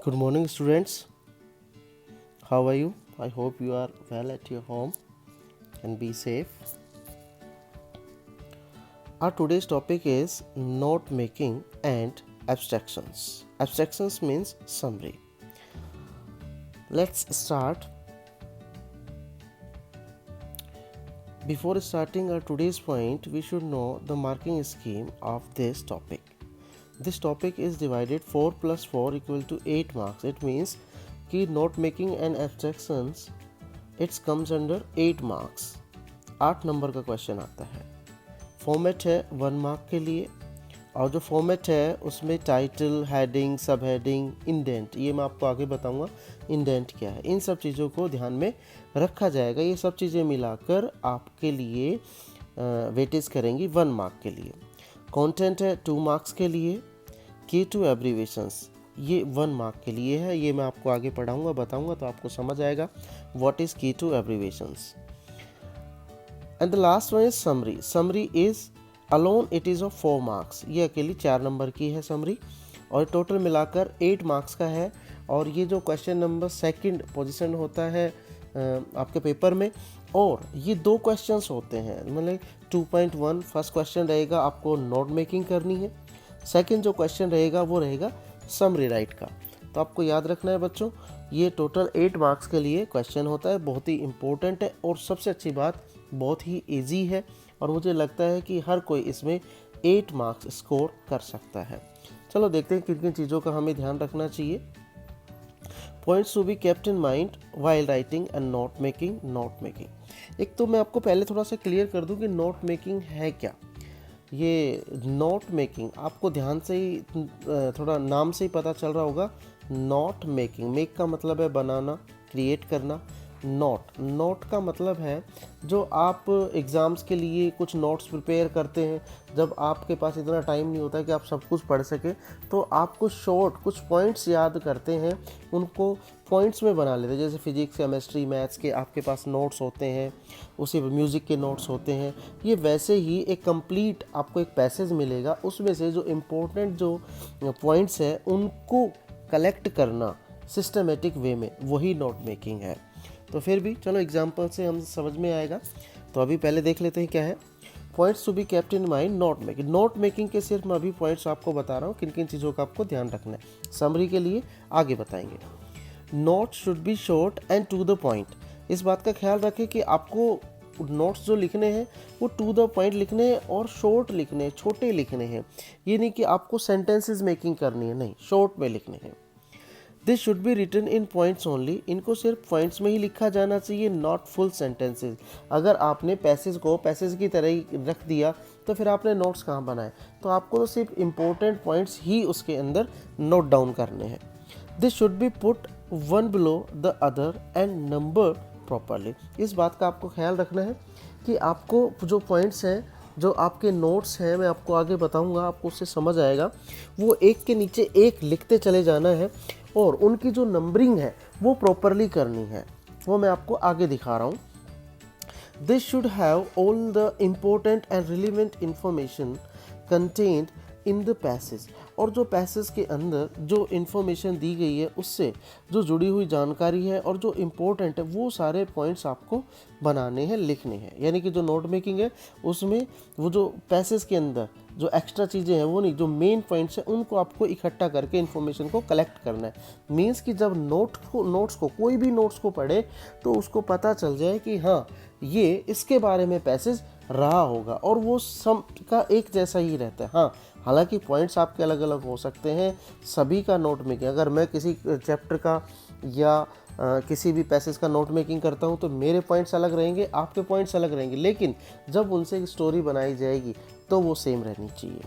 Good morning, students. How are you? I hope you are well at your home and be safe. Our today's topic is note making and abstractions. Abstractions means summary. Let's start. Before starting our today's point, we should know the marking scheme of this topic. This topic is divided 4 plus 4 equal to 8 marks. It means कि note making and abstractions it comes under 8 marks. 8 number का question आता है. Format है 1 mark के लिए और जो format है उसमें टाइटल, हेडिंग, सब हेडिंग, इंडेंट, ये मैं आपको आगे बताऊंगा इंडेंट क्या है. इन सब चीज़ों को ध्यान में रखा जाएगा. ये सब चीज़ें मिलाकर आपके लिए वेटेज करेंगी 1 मार्क के लिए. कंटेंट है 2 मार्क्स के लिए. की टू एब्रीवेशंस ये 1 मार्क के लिए है. ये मैं आपको आगे पढ़ाऊंगा, बताऊंगा तो आपको समझ आएगा what is key to abbreviations. And the last one is summary. Summary is alone it is of 4 marks. ये अकेली 4 नंबर की है समरी और टोटल मिलाकर 8 मार्क्स का है. और ये जो क्वेश्चन नंबर 2 पोजीशन होता है आपके पेपर में, और ये 2 क्वेश्चंस होते हैं. मतलब 2.1 फर्स्ट क्वेश्चन रहेगा, आपको नोट मेकिंग करनी है. सेकंड जो क्वेश्चन रहेगा वो रहेगा समरी राइट का. तो आपको याद रखना है बच्चों, ये टोटल 8 मार्क्स के लिए क्वेश्चन होता है. बहुत ही इम्पोर्टेंट है और सबसे अच्छी बात बहुत ही इजी है और मुझे लगता है कि हर कोई इसमें 8 मार्क्स स्कोर कर सकता है. चलो देखते हैं किन किन चीज़ों का हमें ध्यान रखना चाहिए. Points to be kept in mind while writing and note making. Note making एक तो मैं आपको पहले थोड़ा सा क्लियर कर दूं कि नोट मेकिंग है क्या. ये नोट मेकिंग आपको ध्यान से ही थोड़ा नाम से ही पता चल रहा होगा. नोट मेकिंग, मेक का मतलब है बनाना, क्रिएट करना. नोट का मतलब है जो आप एग्ज़ाम्स के लिए कुछ नोट्स प्रिपेयर करते हैं. जब आपके पास इतना टाइम नहीं होता है कि आप सब कुछ पढ़ सकें, तो आप कुछ पॉइंट्स याद करते हैं, उनको पॉइंट्स में बना लेते हैं. जैसे फिजिक्स, केमिस्ट्री, मैथ्स के आपके पास नोट्स होते हैं, उसी म्यूज़िक के नोट्स होते हैं. ये वैसे ही एक कंप्लीट आपको एक पैसेज मिलेगा, उसमें से जो इम्पोर्टेंट जो पॉइंट्स हैं उनको कलेक्ट करना सिस्टमेटिक वे में, वही नोट मेकिंग है. तो फिर भी चलो एग्जाम्पल से हम समझ में आएगा. तो अभी पहले देख लेते हैं क्या है. Points to be kept in mind note making. Note making के सिर्फ मैं अभी पॉइंट्स आपको बता रहा हूँ, किन किन चीज़ों का आपको ध्यान रखना है. समरी के लिए आगे बताएंगे. Note should be short and to the point. इस बात का ख्याल रखें कि आपको नोट्स जो लिखने हैं वो टू द पॉइंट लिखने हैं और शॉर्ट लिखने हैं, छोटे लिखने हैं. ये नहीं कि आपको सेंटेंसेस मेकिंग करनी है, नहीं, शॉर्ट में लिखने हैं. This should be written in points only. इनको सिर्फ पॉइंट्स में ही लिखा जाना चाहिए, नॉट फुल सेंटेंसेस. अगर आपने पैसेज को पैसेज की तरह ही रख दिया तो फिर आपने नोट्स कहाँ बनाए. तो आपको तो सिर्फ इम्पोर्टेंट पॉइंट्स ही उसके अंदर नोट डाउन करने हैं. This should B put one below the other and number properly. इस बात का आपको ख्याल रखना है कि आपको जो पॉइंट्स हैं, जो आपके नोट्स हैं, मैं आपको आगे बताऊंगा, आपको उससे समझ आएगा, वो एक के नीचे एक लिखते चले जाना है और उनकी जो नंबरिंग है वो प्रॉपरली करनी है. वो मैं आपको आगे दिखा रहा हूँ. This should have all the important and relevant information contained in the passage. और जो पैसेज के अंदर जो इन्फॉर्मेशन दी गई है उससे जो जुड़ी हुई जानकारी है और जो इम्पोर्टेंट है वो सारे पॉइंट्स आपको बनाने हैं, लिखने हैं. यानी कि जो नोट मेकिंग है उसमें वो जो पैसेज के अंदर जो एक्स्ट्रा चीज़ें हैं वो नहीं, जो मेन पॉइंट्स हैं उनको आपको इकट्ठा करके इन्फॉर्मेशन को कलेक्ट करना है. मीन्स कि जब नोट्स को कोई भी नोट्स को पढ़े तो उसको पता चल जाए कि हाँ ये इसके बारे में पैसेज रहा होगा और वो सब का एक जैसा ही रहता है. हाँ, हालांकि पॉइंट्स आपके अलग अलग हो सकते हैं. सभी का नोट मेकिंग, अगर मैं किसी चैप्टर का या किसी भी पैसेज का नोट मेकिंग करता हूं तो मेरे पॉइंट्स अलग रहेंगे, आपके पॉइंट्स अलग रहेंगे, लेकिन जब उनसे एक स्टोरी बनाई जाएगी तो वो सेम रहनी चाहिए.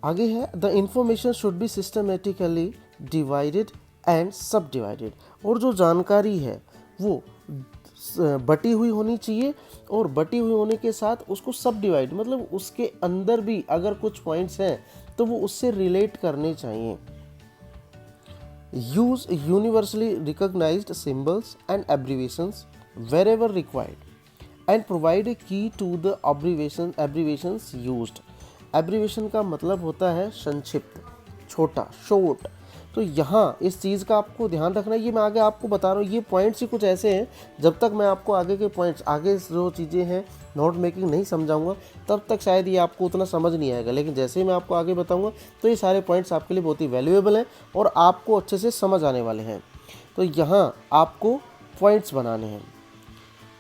आगे है the information should be systematically divided and सब डिवाइडेड. और जो जानकारी है वो बटी हुई होनी चाहिए और बटी हुई होने के साथ उसको सब डिवाइड, मतलब उसके अंदर भी अगर कुछ पॉइंट्स हैं तो वो उससे रिलेट करने चाहिए. Use universally recognised symbols and abbreviations wherever required and provide a key to the abbreviations used. Abbreviation का मतलब होता है संक्षिप्त, छोटा, शॉर्ट. तो यहाँ इस चीज़ का आपको ध्यान रखना है। ये मैं आगे आपको बता रहा हूँ, ये पॉइंट्स ही कुछ ऐसे हैं, जब तक मैं आपको आगे के पॉइंट्स, आगे जो चीज़ें हैं नोट मेकिंग नहीं समझाऊंगा तब तक शायद ये आपको उतना समझ नहीं आएगा, लेकिन जैसे ही मैं आपको आगे बताऊंगा तो ये सारे पॉइंट्स आपके लिए बहुत ही वैल्यूएबल हैं और आपको अच्छे से समझ आने वाले हैं। तो यहाँ आपको पॉइंट्स बनाने हैं।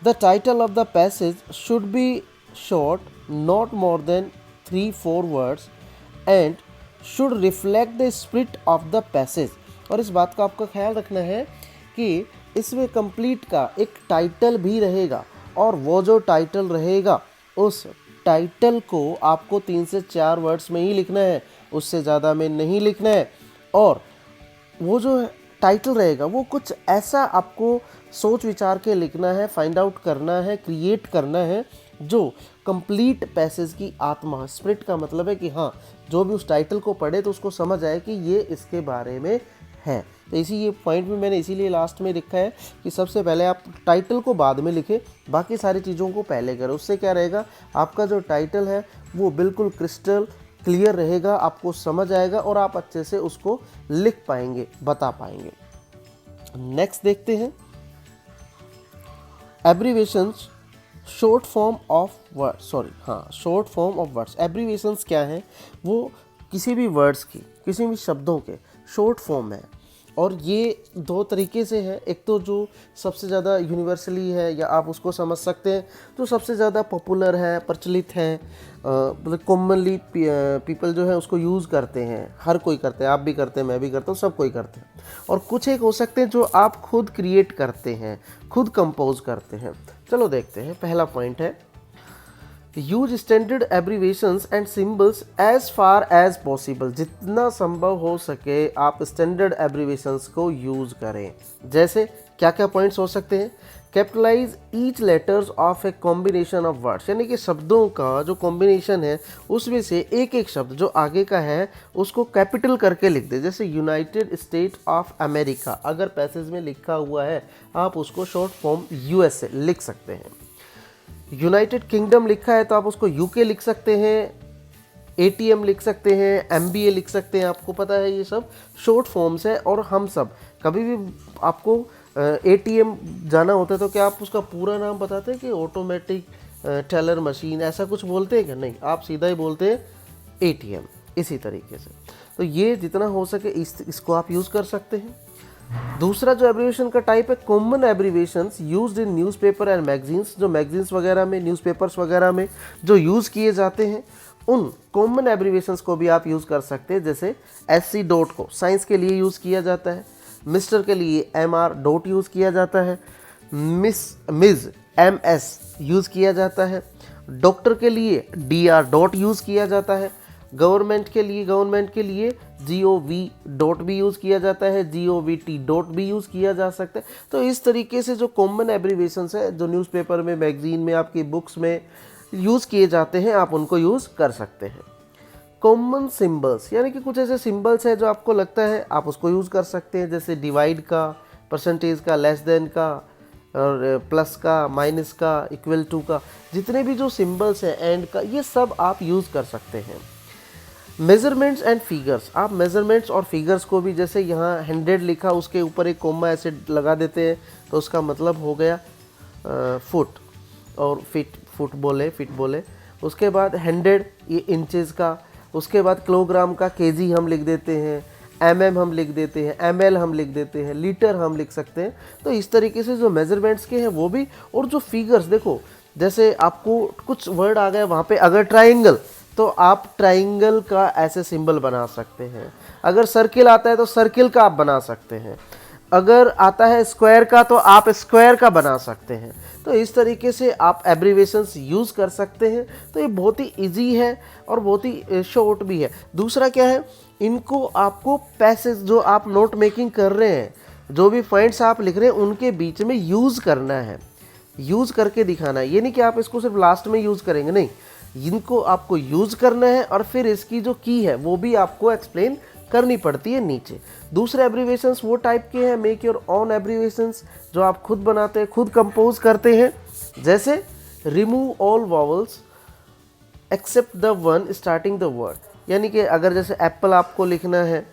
The title of the passage should be short, not more than 3-4 words and should reflect the spirit of the passage. और इस बात का आपका ख्याल रखना है कि इसमें कंप्लीट का एक टाइटल भी रहेगा और वो जो टाइटल रहेगा उस टाइटल को आपको 3 से 4 वर्ड्स में ही लिखना है, उससे ज़्यादा में नहीं लिखना है। और वो जो टाइटल रहेगा वो कुछ ऐसा आपको सोच विचार के लिखना है, फाइंड आउट करना है, क्रिएट करना है जो कंप्लीट पैसेज की आत्मा, स्पिरिट का मतलब है कि हाँ, जो भी उस टाइटल को पढ़े तो उसको समझ आए कि ये इसके बारे में है। तो इसी ये पॉइंट में मैंने इसीलिए लास्ट में लिखा है कि सबसे पहले आप टाइटल को बाद में लिखें, बाकी सारी चीज़ों को पहले करें। उससे क्या रहेगा, आपका जो टाइटल है वो बिल्कुल क्रिस्टल क्लियर रहेगा, आपको समझ आएगा और आप अच्छे से उसको लिख पाएंगे, बता पाएंगे। नेक्स्ट देखते हैं, abbreviations, short form of words, short form of words. Abbreviations क्या है, वो किसी भी वर्ड्स की, किसी भी शब्दों के शॉर्ट फॉर्म है। और ये 2 तरीके से है, एक तो जो सबसे ज़्यादा यूनिवर्सली है या आप उसको समझ सकते हैं जो सबसे ज़्यादा पॉपुलर है, प्रचलित है, मतलब कॉमनली पीपल जो है उसको यूज़ करते हैं, हर कोई करते हैं, आप भी करते हैं, मैं भी करता हूँ, सब कोई करते हैं। और कुछ एक हो सकते हैं जो आप खुद क्रिएट करते हैं, खुद कंपोज करते हैं। चलो देखते हैं, पहला पॉइंट है, use standard abbreviations and symbols as far as possible. जितना संभव हो सके आप स्टैंडर्ड एब्रीवेशंस को यूज करें। जैसे क्या क्या पॉइंट्स हो सकते हैं, capitalise each letters of a combination of words, यानी कि शब्दों का जो कॉम्बिनेशन है उसमें से एक एक शब्द जो आगे का है उसको कैपिटल करके लिख दे। जैसे यूनाइटेड स्टेट ऑफ अमेरिका अगर पैसेज में लिखा हुआ है आप उसको शॉर्ट फॉर्म यूएसए लिख सकते हैं। यूनाइटेड किंगडम लिखा है तो आप उसको यूके लिख सकते हैं, एटीएम लिख सकते हैं, एमबीए लिख सकते हैं। आपको पता है ये सब शॉर्ट फॉर्म्स है। और हम सब कभी भी आपको एटीएम जाना होता है तो क्या आप उसका पूरा नाम बताते हैं कि ऑटोमेटिक टेलर मशीन, ऐसा कुछ बोलते हैं क्या? नहीं, आप सीधा ही बोलते हैं एटीएम। इसी तरीके से तो ये जितना हो सके इसको आप यूज़ कर सकते हैं। दूसरा जो एब्रीवेशन का टाइप है, common abbreviations used in newspaper and magazines. जो मैगजीन्स वगैरह में, न्यूज़पेपर्स वगैरह में जो यूज़ किए जाते हैं उन कॉमन एब्रीवेशंस को भी आप यूज़ कर सकते हैं। जैसे SC डॉट को साइंस के लिए यूज़ किया जाता है, मिस्टर के लिए MR डॉट यूज़ किया जाता है, मिस MS यूज़ किया जाता है, डॉक्टर के लिए DR डॉट यूज़ किया जाता है, गवर्नमेंट के लिए GOV डॉट भी यूज़ किया जाता है, GOVT डॉट भी यूज़ किया जा सकता है। तो इस तरीके से जो कॉमन एब्रीवेशंस है जो न्यूज़पेपर में, मैगजीन में, आपकी बुक्स में यूज़ किए जाते हैं आप उनको यूज़ कर सकते हैं। कॉमन सिंबल्स, यानी कि कुछ ऐसे सिंबल्स है जो आपको लगता है आप उसको यूज़ कर सकते हैं। जैसे डिवाइड का, परसेंटेज का, लेस देन का, और प्लस का, माइनस का, इक्वल टू का, जितने भी जो सिंबल्स हैं, एंड का, ये सब आप यूज़ कर सकते हैं। मेजरमेंट्स एंड फिगर्स, आप मेजरमेंट्स और फिगर्स को भी, जैसे यहाँ 100 लिखा उसके ऊपर एक कोमा ऐसे लगा देते हैं तो उसका मतलब हो गया फुट, और फुट बोले। उसके बाद 100 ये इंचेस का, उसके बाद किलोग्राम का केजी हम लिख देते हैं, mm हम लिख देते हैं, ml हम लिख देते हैं, लीटर हम लिख सकते हैं। तो इस तरीके से जो मेजरमेंट्स के हैं वो भी, और जो फिगर्स, देखो जैसे आपको कुछ वर्ड आ गए वहाँ पे, अगर ट्राइंगल तो आप ट्राइंगल का ऐसे सिंबल बना सकते हैं, अगर सर्किल आता है तो सर्किल का आप बना सकते हैं, अगर आता है स्क्वायर का तो आप स्क्वायर का बना सकते हैं। तो इस तरीके से आप एब्रीवेशंस यूज़ कर सकते हैं। तो ये बहुत ही इजी है और बहुत ही शॉर्ट भी है। दूसरा क्या है, इनको आपको पैसेज जो आप नोट मेकिंग कर रहे हैं, जो भी पॉइंट्स आप लिख रहे हैं उनके बीच में यूज़ करना है, यूज़ करके दिखाना है। ये नहीं कि आप इसको सिर्फ लास्ट में यूज़ करेंगे, नहीं, इनको आपको यूज़ करना है और फिर इसकी जो की है वो भी आपको एक्सप्लेन करनी पड़ती है नीचे। दूसरे एब्रीवेशंस वो टाइप के हैं, मेक योर ओन एब्रीवेशंस, जो आप खुद बनाते हैं, खुद कंपोज करते हैं। जैसे remove all vowels except the one starting the word, यानी कि अगर जैसे एप्पल आपको लिखना है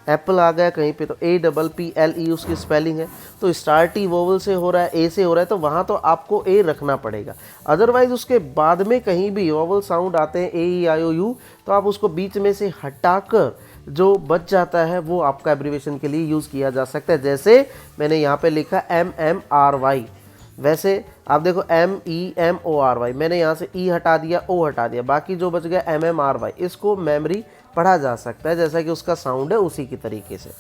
एप्पल आ गया कहीं पे तो APPLE उसकी स्पेलिंग है, तो स्टार्ट ही वोवल से हो रहा है, ए से हो रहा है, तो वहाँ तो आपको ए रखना पड़ेगा। अदरवाइज उसके बाद में कहीं भी वोवल साउंड आते हैं AEIOU, तो आप उसको बीच में से हटाकर जो बच जाता है वो आपका एब्रीविएशन के लिए यूज़ किया जा सकता है। जैसे मैंने यहाँ पे लिखा MMRY, वैसे आप देखो MEMORY, मैंने यहाँ से E हटा दिया, O हटा दिया, बाकी जो बच गया MMRY, इसको मेमोरी पढ़ा जा सकता है जैसा कि उसका साउंड है उसी की तरीके से।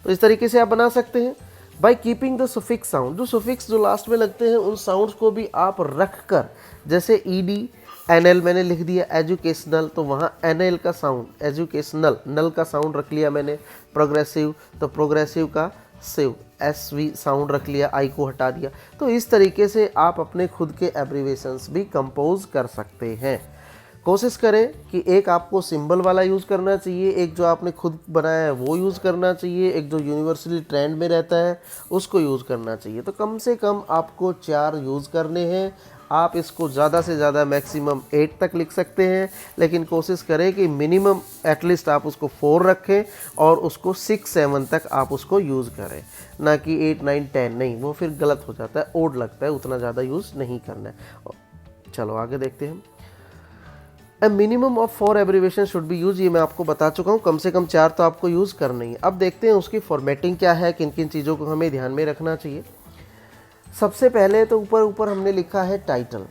तो इस तरीके से आप बना सकते हैं by keeping the suffix sound. जो सुफिक्स जो लास्ट में लगते हैं उन साउंड्स को भी आप रख कर, जैसे ED NL मैंने लिख दिया एजुकेशनल, तो वहाँ NL का साउंड एजुकेशनल, नल का साउंड रख लिया मैंने। प्रोग्रेसिव तो प्रोग्रेसिव का सिव SV साउंड रख लिया, आई को हटा दिया। तो इस तरीके से आप अपने खुद के एब्रीवेशंस भी कंपोज कर सकते हैं। कोशिश करें कि एक आपको सिंबल वाला यूज़ करना चाहिए, एक जो आपने खुद बनाया है वो यूज़ करना चाहिए, एक जो यूनिवर्सली ट्रेंड में रहता है उसको यूज़ करना चाहिए। तो कम से कम आपको 4 यूज़ करने हैं। आप इसको ज़्यादा से ज़्यादा मैक्सिमम 8 तक लिख सकते हैं, लेकिन कोशिश करें कि मिनिमम एटलीस्ट आप उसको 4 रखें और उसको 6-7 तक आप उसको यूज़ करें, ना कि 8 9 10 नहीं, वो फिर गलत हो जाता है, ओड लगता है, उतना ज़्यादा यूज़ नहीं करना है। चलो आगे देखते हैं। ए minimum of 4 abbreviation should be use, ये मैं आपको बता चुका हूँ, कम से कम 4 तो आपको यूज़ करना ही है। अब देखते हैं उसकी फॉर्मेटिंग क्या है, किन किन चीज़ों को हमें ध्यान में रखना चाहिए। सबसे पहले तो ऊपर ऊपर हमने लिखा है टाइटल,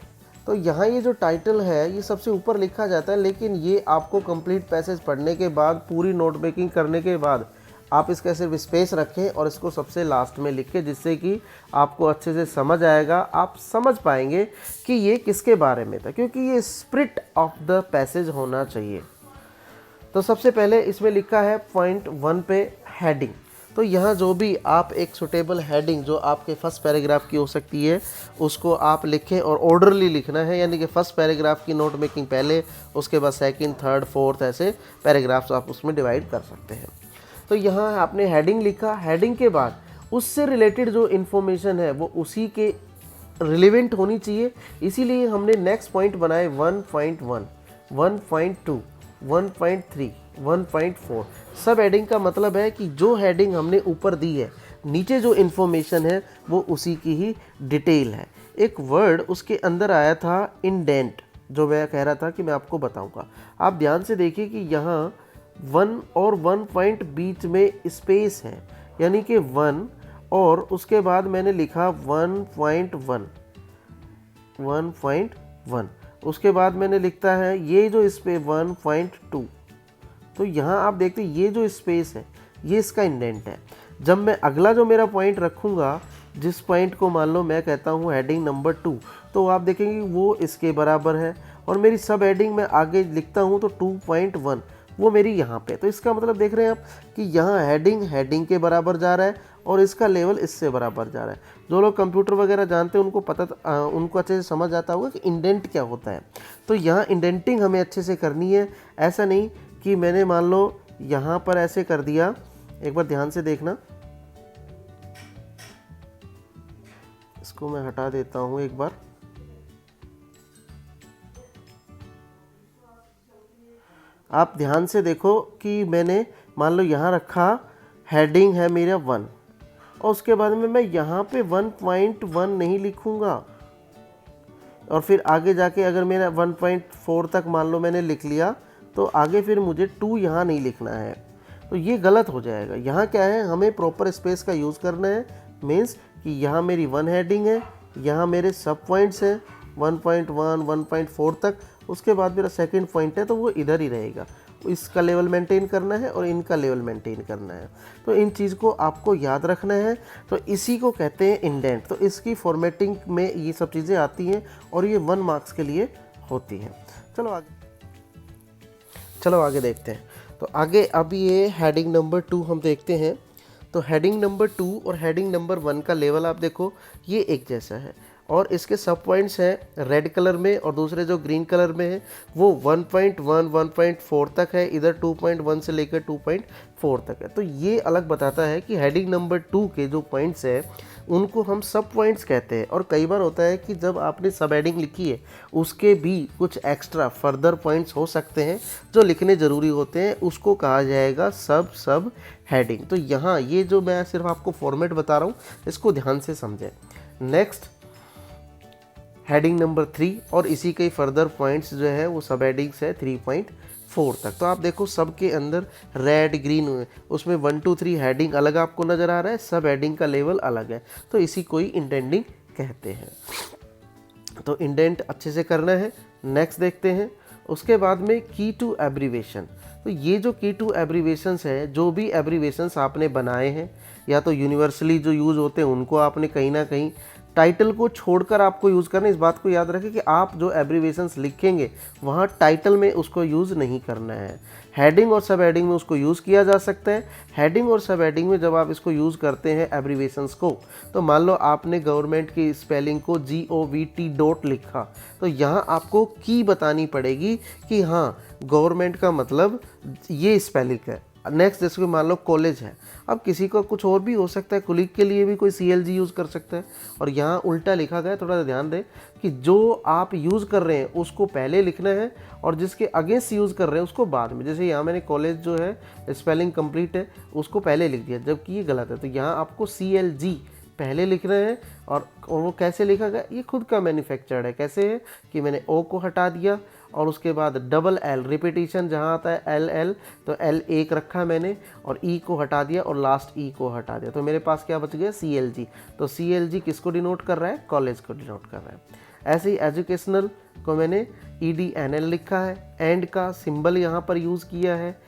तो यहाँ ये जो टाइटल है ये सबसे ऊपर लिखा जाता है, लेकिन ये आपको कंप्लीट पैसेज पढ़ने के बाद, पूरी नोट मेकिंग करने के बाद आप इसका सिर्फ स्पेस रखें और इसको सबसे लास्ट में लिखें, जिससे कि आपको अच्छे से समझ आएगा, आप समझ पाएंगे कि ये किसके बारे में था, क्योंकि ये स्प्रिट ऑफ द पैसेज होना चाहिए। तो सबसे पहले इसमें लिखा है पॉइंट 1 पे हेडिंग, तो यहाँ जो भी आप एक सुटेबल हेडिंग जो आपके फर्स्ट पैराग्राफ की हो सकती है उसको आप लिखें और ऑर्डरली लिखना है, यानी कि फर्स्ट पैराग्राफ की नोट मेकिंग पहले, उसके बाद सेकंड, थर्ड, फोर्थ, ऐसे पैराग्राफ्स आप उसमें डिवाइड कर सकते हैं। तो यहाँ आपने हेडिंग लिखा, हेडिंग के बाद उससे रिलेटेड जो इन्फॉर्मेशन है वो उसी के रिलेवेंट होनी चाहिए, इसीलिए हमने नेक्स्ट पॉइंट बनाए 1.1, 1.2, 1.3, 1.4। सब हेडिंग का मतलब है कि जो हेडिंग हमने ऊपर दी है, नीचे जो इन्फॉर्मेशन है वो उसी की ही डिटेल है। एक वर्ड उसके अंदर आया था इंडेंट, जो मैं कह रहा था कि मैं आपको बताऊंगा। आप ध्यान से देखिए कि यहाँ 1 और 1 पॉइंट बीच में स्पेस है, यानी कि 1 और उसके बाद मैंने लिखा 1.1, 1.1, उसके बाद मैंने लिखता है ये जो इस पे 1.2। तो यहाँ आप देखते हैं ये जो स्पेस है ये इसका इंडेंट है। जब मैं अगला जो मेरा पॉइंट रखूँगा, जिस पॉइंट को मान लो मैं कहता हूँ हेडिंग नंबर 2, तो आप देखेंगे वो इसके बराबर है, और मेरी सब हेडिंग मैं आगे लिखता हूँ तो 2.1 वो मेरी यहाँ पे। तो इसका मतलब देख रहे हैं आप कि यहाँ हेडिंग के बराबर जा रहा है और इसका लेवल इससे बराबर जा रहा है। जो लोग कंप्यूटर वगैरह जानते हैं उनको अच्छे से समझ आता होगा कि इंडेंट क्या होता है। तो यहाँ इंडेंटिंग हमें अच्छे से करनी है, ऐसा नहीं कि मैंने मान लो यहाँ पर ऐसे कर दिया। एक बार ध्यान से देखना, इसको मैं हटा देता हूँ एक बार। आप ध्यान से देखो कि मैंने मान लो यहाँ रखा, हेडिंग है मेरा 1, और उसके बाद में मैं यहाँ पे 1.1 नहीं लिखूँगा, और फिर आगे जाके अगर मेरा 1.4 तक मान लो मैंने लिख लिया, तो आगे फिर मुझे 2 यहाँ नहीं लिखना है, तो ये गलत हो जाएगा। यहाँ क्या है, हमें प्रॉपर स्पेस का यूज़ करना है। मीन्स कि यहाँ मेरी 1 हेडिंग है, यहाँ मेरे सब पॉइंट्स हैं 1.1, 1.4 तक, उसके बाद मेरा सेकंड पॉइंट है तो वो इधर ही रहेगा। इसका लेवल मेंटेन करना है और इनका लेवल मेंटेन करना है, तो इन चीज़ को आपको याद रखना है। तो इसी को कहते हैं इंडेंट। तो इसकी फॉर्मेटिंग में ये सब चीज़ें आती हैं और ये 1 मार्क्स के लिए होती हैं। चलो आगे देखते हैं। तो आगे अब ये हेडिंग नंबर 2 हम देखते हैं। तो हेडिंग नंबर 2 और हेडिंग नंबर 1 का लेवल आप देखो, ये एक जैसा है, और इसके सब पॉइंट्स हैं रेड कलर में और दूसरे जो ग्रीन कलर में है वो 1.1 1.4 तक है, इधर 2.1 से लेकर 2.4 तक है। तो ये अलग बताता है कि हेडिंग नंबर 2 के जो पॉइंट्स है उनको हम सब पॉइंट्स कहते हैं। और कई बार होता है कि जब आपने सब हेडिंग लिखी है उसके भी कुछ एक्स्ट्रा फर्दर पॉइंट्स हो सकते हैं जो लिखने ज़रूरी होते हैं, उसको कहा जाएगा सब हेडिंग। तो यहाँ ये जो मैं सिर्फ आपको फॉर्मेट बता रहा हूँ इसको ध्यान से समझें। नेक्स्ट हेडिंग नंबर 3 और इसी के फर्दर पॉइंट्स जो है वो सब हेडिंग्स है 3.4 तक। तो आप देखो सब के अंदर रेड ग्रीन उसमें 1 2 3 हेडिंग अलग आपको नज़र आ रहा है, सब हेडिंग का लेवल अलग है, तो इसी को ही इंडेंटिंग कहते हैं। तो इंडेंट अच्छे से करना है। नेक्स्ट देखते हैं उसके बाद में की टू एब्रीवेशन। तो ये जो की टू एब्रीवेशंस है, जो भी एब्रीवेशंस आपने बनाए हैं या तो यूनिवर्सली जो यूज़ होते हैं उनको आपने कहीं ना कहीं टाइटल को छोड़कर आपको यूज़ करना है। इस बात को याद रखें कि आप जो एब्रीवेशंस लिखेंगे वहाँ टाइटल में उसको यूज़ नहीं करना है। हेडिंग और सब हेडिंग में उसको यूज़ किया जा सकता है। हेडिंग और सब हेडिंग में जब आप इसको यूज़ करते हैं एब्रीवेशंस को, तो मान लो आपने गवर्नमेंट की स्पेलिंग को GOVT डॉट लिखा, तो यहाँ आपको की बतानी पड़ेगी कि हाँ गवर्नमेंट का मतलब ये स्पेलिंग है। नेक्स्ट जैसे मान लो कॉलेज है, अब किसी का कुछ और भी हो सकता है, कुलीग के लिए भी कोई CLG यूज़ कर सकता है। और यहाँ उल्टा लिखा गया है, थोड़ा ध्यान दें कि जो आप यूज़ कर रहे हैं उसको पहले लिखना है और जिसके अगेंस्ट यूज़ कर रहे हैं उसको बाद में। जैसे यहाँ मैंने कॉलेज जो है स्पेलिंग कंप्लीट है उसको पहले लिख दिया, जबकि ये गलत है। तो यहाँ आपको CLG पहले लिखना है। और वो कैसे लिखा गया, ये खुद का मैन्युफैक्चर्ड है। कैसे है कि मैंने O को हटा दिया और उसके बाद डबल L रिपीटिशन जहाँ आता है LL, तो L एक रखा मैंने और E को हटा दिया और लास्ट E को हटा दिया, तो मेरे पास क्या बच गया CLG। तो CLG किसको डिनोट कर रहा है, कॉलेज को डिनोट कर रहा है। ऐसे ही एजुकेशनल को मैंने EDNL लिखा है, एंड का सिंबल यहाँ पर यूज़ किया है,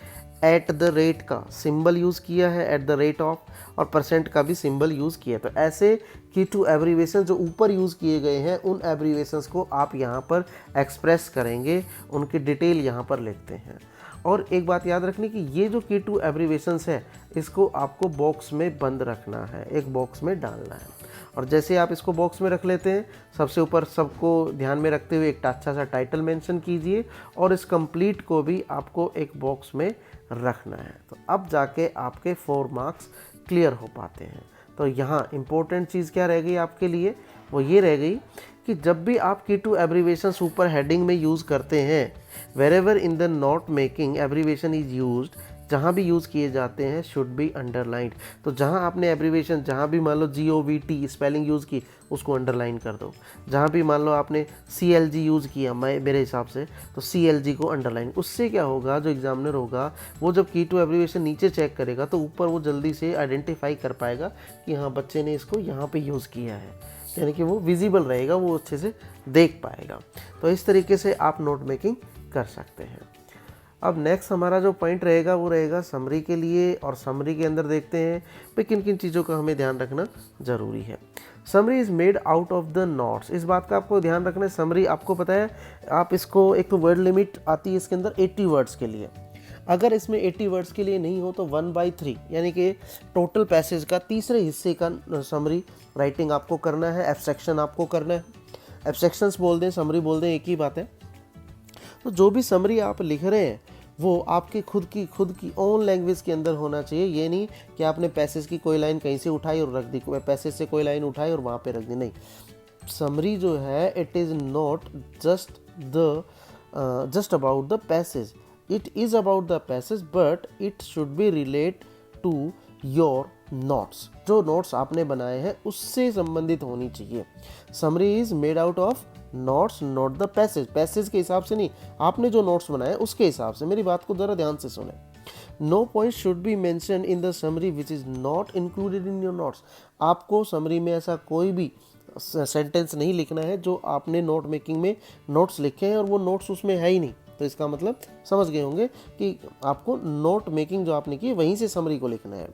एट द रेट का सिंबल यूज़ किया है, एट द रेट ऑफ, और परसेंट का भी सिंबल यूज़ किया है। तो ऐसे की टू एब्रीवेशन जो ऊपर यूज़ किए गए हैं उन एब्रीवेशंस को आप यहाँ पर एक्सप्रेस करेंगे, उनकी डिटेल यहाँ पर लिखते हैं। और एक बात याद रखनी कि ये जो की टू एब्रीवेशंस है इसको आपको बॉक्स में बंद रखना है, एक बॉक्स में डालना है। और जैसे आप इसको बॉक्स में रख लेते हैं, सबसे ऊपर सबको ध्यान में रखते हुए एक अच्छा सा टाइटल मेंशन कीजिए और इस कंप्लीट को भी आपको एक बॉक्स में रखना है। तो अब जाके आपके 4 मार्क्स क्लियर हो पाते हैं। तो यहाँ इम्पोर्टेंट चीज़ क्या रह गई आपके लिए, वो ये रह गई कि जब भी आप की टू एब्रीवेशन सुपर हेडिंग में यूज़ करते हैं, wherever in the note making abbreviation is used, जहाँ भी यूज़ किए जाते हैं शुड बी अंडरलाइंड। तो जहाँ आपने एब्रीवेशन जहाँ भी मान लो GOVT स्पेलिंग यूज़ की उसको अंडरलाइन कर दो। जहाँ भी मान लो आपने CLG यूज़ किया मेरे हिसाब से, तो CLG को अंडरलाइन। उससे क्या होगा, जो एग्जामिनर होगा वो जब की टू एब्रीवेशन नीचे चेक करेगा तो ऊपर वो जल्दी से आइडेंटिफाई कर पाएगा कि हाँ बच्चे ने इसको यहाँ पर यूज़ किया है, यानी कि वो विजिबल रहेगा, वो अच्छे से देख पाएगा। तो इस तरीके से आप नोट मेकिंग कर सकते हैं। अब नेक्स्ट हमारा जो पॉइंट रहेगा वो रहेगा समरी के लिए। और समरी के अंदर देखते हैं कि किन किन चीज़ों का हमें ध्यान रखना ज़रूरी है। Summary is made out of the notes, इस बात का आपको ध्यान रखना है। समरी आपको पता है, आप इसको एक तो वर्ड लिमिट आती है इसके अंदर 80 वर्ड्स के लिए। अगर इसमें 80 वर्ड्स के लिए नहीं हो तो 1/3 यानी कि टोटल पैसेज का तीसरे हिस्से का समरी राइटिंग आपको करना है, एब्स्ट्रैक्शन आपको करना है। एब्स्ट्रैक्शंस बोल दें, समरी बोल दें, एक ही बात है। तो जो भी समरी आप लिख रहे हैं वो आपके खुद की ओन लैंग्वेज के अंदर होना चाहिए। ये नहीं कि आपने पैसेज की कोई लाइन कहीं से उठाई और रख दी, पैसेज से कोई लाइन उठाई और वहाँ पे रख दी, नहीं। समरी जो है it is not just about the passage, it is about the passage but it should be relate to your notes. जो नोट्स आपने बनाए हैं उससे संबंधित होनी चाहिए। Summary is made out of notes not the passage, passage के हिसाब से नहीं, आपने जो नोट्स बनाए उसके हिसाब से। मेरी बात को ज़रा ध्यान से सुने। No point should be mention in the summary which is not included in your notes. आपको समरी में ऐसा कोई भी सेंटेंस नहीं लिखना है जो आपने नोट मेकिंग में नोट्स लिखे हैं और वो नोट्स उसमें है ही नहीं। तो इसका मतलब समझ गए होंगे कि आपको नोट मेकिंग जो आपने की वहीं से समरी को लिखना है।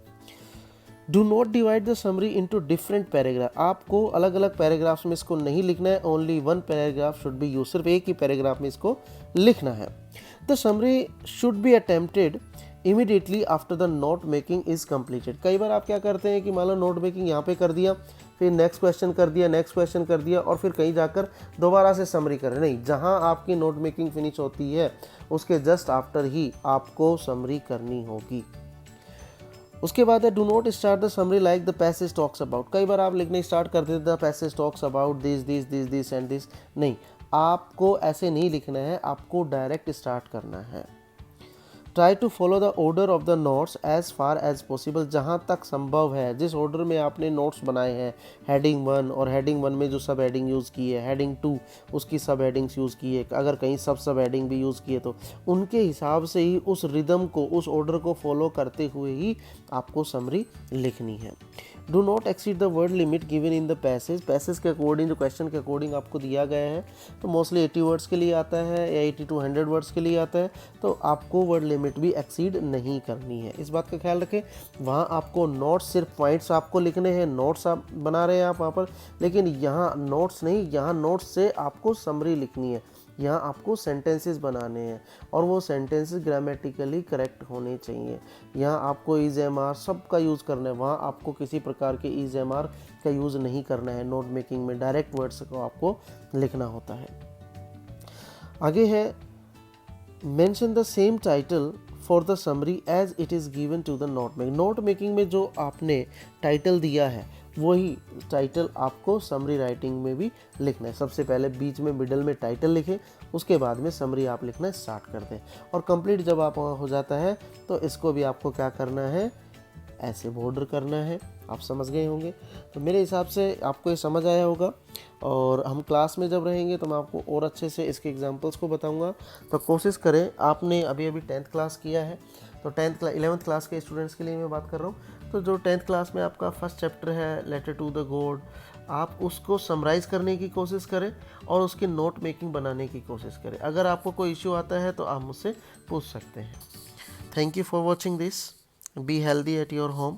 Do not divide the summary into different paragraph, आपको अलग अलग पैराग्राफ्स में इसको नहीं लिखना है। Only 1 paragraph should be use, सिर्फ एक ही पैराग्राफ में इसको लिखना है। The summary should be attempted immediately after the note making is completed. कई बार आप क्या करते हैं कि मान लो नोट मेकिंग यहाँ पे कर दिया, फिर नेक्स्ट क्वेश्चन कर दिया, नेक्स्ट क्वेश्चन कर दिया, और फिर कहीं जाकर दोबारा से समरी करें। नहीं, जहाँ आपकी नोट मेकिंग फिनिश होती है उसके जस्ट आफ्टर ही आपको समरी करनी होगी। उसके बाद है do not start the summary like the passage talks about. कई बार आप लिखने स्टार्ट कर देते the passage talks about this this this this and this. नहीं, आपको ऐसे नहीं लिखना है, आपको डायरेक्ट स्टार्ट करना है। Try to follow the order of the notes as far as possible. जहाँ तक संभव है जिस ऑर्डर में आपने नोट्स बनाए हैं, हेडिंग 1 और हेडिंग 1 में जो सब हेडिंग यूज़ की है, हेडिंग 2 उसकी सब हेडिंग्स यूज़ की है, अगर कहीं सब हेडिंग भी यूज़ किए तो उनके हिसाब से ही उस रिदम को, उस ऑर्डर को फॉलो करते हुए ही आपको समरी लिखनी है। Do not exceed the word limit given in the passage. Passage के अकॉर्डिंग, जो क्वेश्चन के अकॉर्डिंग आपको दिया गया है, तो मोस्टली 80 वर्ड्स के लिए आता है या 80 to 100 वर्ड्स के लिए आता है, तो आपको वर्ड लिमिट भी एक्सीड नहीं करनी है। इस बात का ख्याल रखें। वहाँ आपको नोट्स, सिर्फ पॉइंट्स आपको लिखने हैं, नोट्स आप बना रहे हैं आप वहाँ पर, लेकिन यहाँ नोट्स नहीं, यहाँ नोट्स से आपको समरी लिखनी है। यहाँ आपको सेंटेंसेस बनाने हैं और वो सेंटेंसेस ग्रामेटिकली करेक्ट होने चाहिए। यहाँ आपको इज एम आर सब का यूज़ करना है, वहाँ आपको किसी प्रकार के इज एम आर का यूज़ नहीं करना है। नोट मेकिंग में डायरेक्ट वर्ड्स को आपको लिखना होता है। आगे है mention the same title for the summary as it is given to the note making. Note making में जो आपने टाइटल दिया है वही टाइटल आपको समरी राइटिंग में भी लिखना है। सबसे पहले बीच में, मिडल में टाइटल लिखें, उसके बाद में समरी आप लिखना स्टार्ट कर दें, और कंप्लीट जब आप हो जाता है तो इसको भी आपको क्या करना है, ऐसे बॉर्डर करना है। आप समझ गए होंगे। तो मेरे हिसाब से आपको ये समझ आया होगा, और हम क्लास में जब रहेंगे तो मैं आपको और अच्छे से इसके एग्जांपल्स को बताऊंगा। तो कोशिश करें, आपने अभी 10th क्लास किया है, तो 11th क्लास के स्टूडेंट्स के लिए मैं बात कर रहा हूँ। तो जो 10th क्लास में आपका फर्स्ट चैप्टर है लेटर टू द गॉड, आप उसको समराइज़ करने की कोशिश करें और उसकी नोट मेकिंग बनाने की कोशिश करें। अगर आपको कोई इश्यू आता है तो आप मुझसे पूछ सकते हैं। Thank you for watching this. Be healthy at your home.